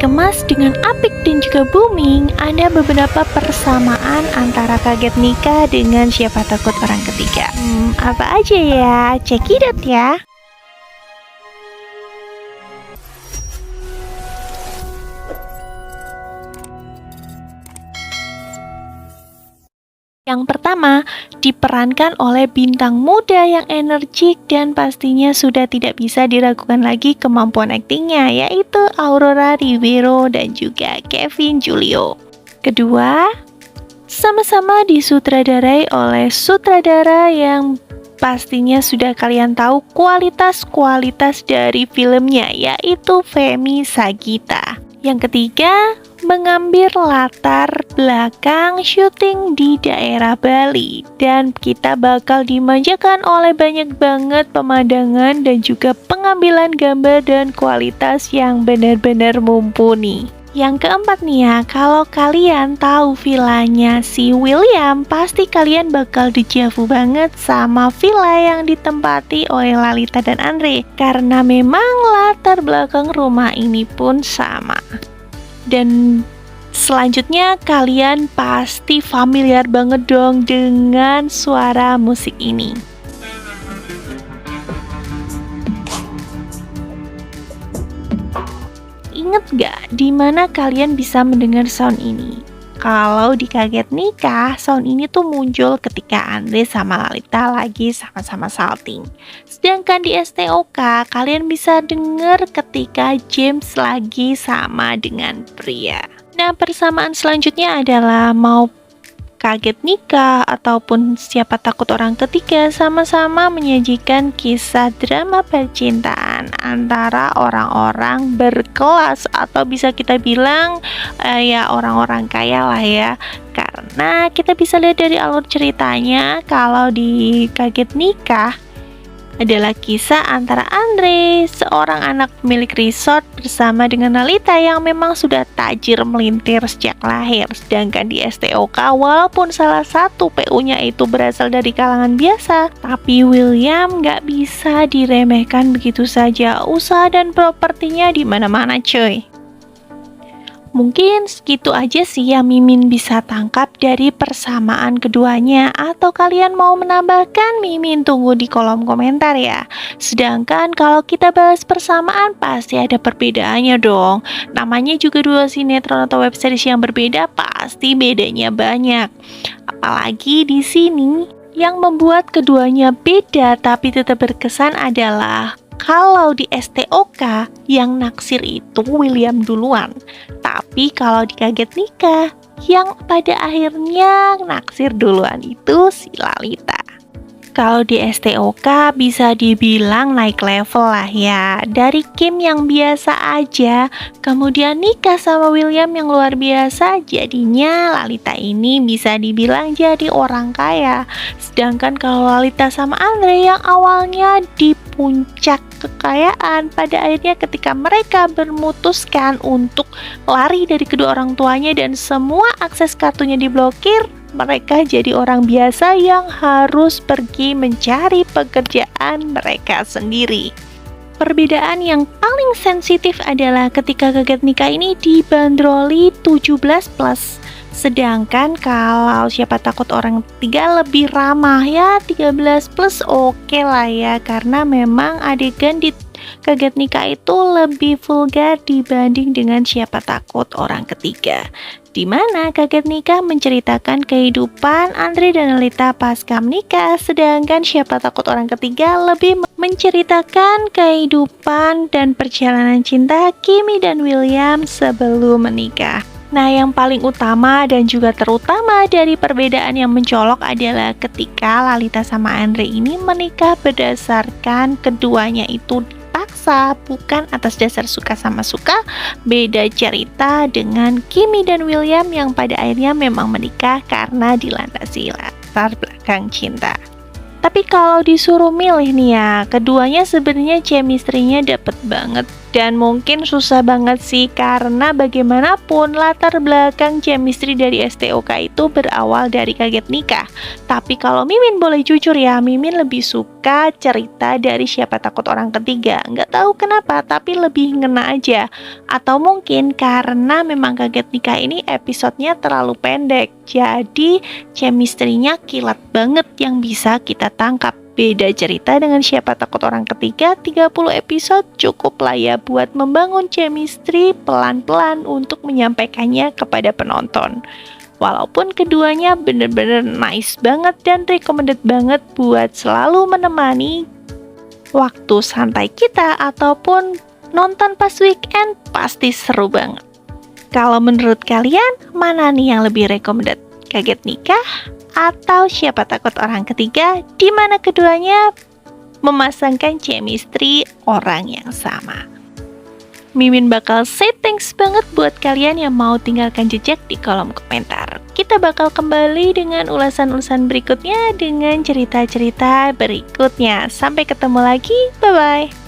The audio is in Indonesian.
dikemas dengan apik dan juga booming, ada beberapa persamaan antara Kaget Nikah dengan Siapa Takut Orang Ketiga. Apa aja ya? Cekidot ya! Yang pertama, diperankan oleh bintang muda yang energik dan pastinya sudah tidak bisa diragukan lagi kemampuan aktingnya, yaitu Aurora Ribeiro dan juga Kevin Julio. Kedua, sama-sama disutradarai oleh sutradara yang pastinya sudah kalian tahu kualitas-kualitas dari filmnya, yaitu Femi Sagita. Yang ketiga, mengambil latar belakang syuting di daerah Bali, dan kita bakal dimanjakan oleh banyak banget pemandangan dan juga pengambilan gambar dan kualitas yang benar-benar mumpuni. Yang keempat nih ya, kalau kalian tahu villanya si William, pasti kalian bakal dejavu banget sama villa yang ditempati oleh Lalita dan Andre, karena memang latar belakang rumah ini pun sama. Dan selanjutnya kalian pasti familiar banget dong dengan suara musik ini. Ingat gak di mana kalian bisa mendengar sound ini? Kalau di Kaget Nikah, sound ini tuh muncul ketika Andre sama Lalita lagi sama-sama salting. Sedangkan di STOK, kalian bisa dengar ketika James lagi sama dengan pria. Nah, persamaan selanjutnya adalah mau Kaget Nikah ataupun Siapa Takut Orang Ketiga sama-sama menyajikan kisah drama percintaan antara orang-orang berkelas, atau bisa kita bilang ya orang-orang kaya lah ya. Karena kita bisa lihat dari alur ceritanya, kalau di Kaget Nikah adalah kisah antara Andre, seorang anak pemilik resort, bersama dengan Lalita yang memang sudah tajir melintir sejak lahir. Sedangkan di STOK, walaupun salah satu PU-nya itu berasal dari kalangan biasa, tapi William nggak bisa diremehkan begitu saja. Usaha dan propertinya di mana-mana cuy. Mungkin segitu aja sih yang Mimin bisa tangkap dari persamaan keduanya, atau kalian mau menambahkan? Mimin tunggu di kolom komentar ya. Sedangkan kalau kita bahas persamaan, pasti ada perbedaannya dong. Namanya juga dua sinetron atau web series yang berbeda, pasti bedanya banyak. Apalagi di sini yang membuat keduanya beda tapi tetap berkesan adalah kalau di STOK yang naksir itu William duluan, tapi kalau di Kaget Nikah yang pada akhirnya naksir duluan itu si Lalita. Kalau di STOK bisa dibilang naik level lah ya. Dari Kim yang biasa aja, kemudian nikah sama William yang luar biasa, jadinya Lalita ini bisa dibilang jadi orang kaya. Sedangkan kalau Lalita sama Andre yang awalnya di puncak kekayaan, pada akhirnya ketika mereka memutuskan untuk lari dari kedua orang tuanya dan semua akses kartunya diblokir, mereka jadi orang biasa yang harus pergi mencari pekerjaan mereka sendiri. Perbedaan yang paling sensitif adalah ketika Kaget Nikah ini dibanderoli 17+. Sedangkan kalau Siapa Takut Orang Ketiga lebih ramah ya, 13+ oke lah ya, karena memang adegan di Kaget Nikah itu lebih vulgar dibanding dengan Siapa Takut Orang Ketiga, di mana Kaget Nikah menceritakan kehidupan Andre dan Lalita pasca menikah, sedangkan Siapa Takut Orang Ketiga lebih menceritakan kehidupan dan perjalanan cinta Kimi dan William sebelum menikah. Nah, yang paling utama dan juga terutama dari perbedaan yang mencolok adalah ketika Lalita sama Andre ini menikah berdasarkan keduanya itu dipaksa, bukan atas dasar suka sama suka. Beda cerita dengan Kimi dan William yang pada akhirnya memang menikah karena dilandasi latar belakang cinta. Tapi kalau disuruh milih nih ya, keduanya sebenarnya chemistry-nya dapet banget. Dan mungkin susah banget sih karena bagaimanapun latar belakang chemistry dari STOK itu berawal dari Kaget Nikah. Tapi kalau Mimin boleh jujur ya, Mimin lebih suka cerita dari Siapa Takut Orang Ketiga. Nggak tahu kenapa, tapi lebih ngena aja. Atau mungkin karena memang Kaget Nikah ini episodenya terlalu pendek. Jadi chemistry-nya kilat banget yang bisa kita tangkap. Beda cerita dengan Siapa Takut Orang Ketiga, 30 episode cukup lah ya buat membangun chemistry pelan-pelan untuk menyampaikannya kepada penonton. Walaupun keduanya bener-bener nice banget dan recommended banget buat selalu menemani waktu santai kita ataupun nonton pas weekend, pasti seru banget. Kalau menurut kalian, mana nih yang lebih recommended? Kaget Nikah atau Siapa Takut Orang Ketiga, di mana keduanya memasangkan chemistry orang yang sama? Mimin bakal say thanks banget buat kalian yang mau tinggalkan jejak di kolom komentar. Kita bakal kembali dengan ulasan-ulasan berikutnya dengan cerita-cerita berikutnya. Sampai ketemu lagi, bye-bye.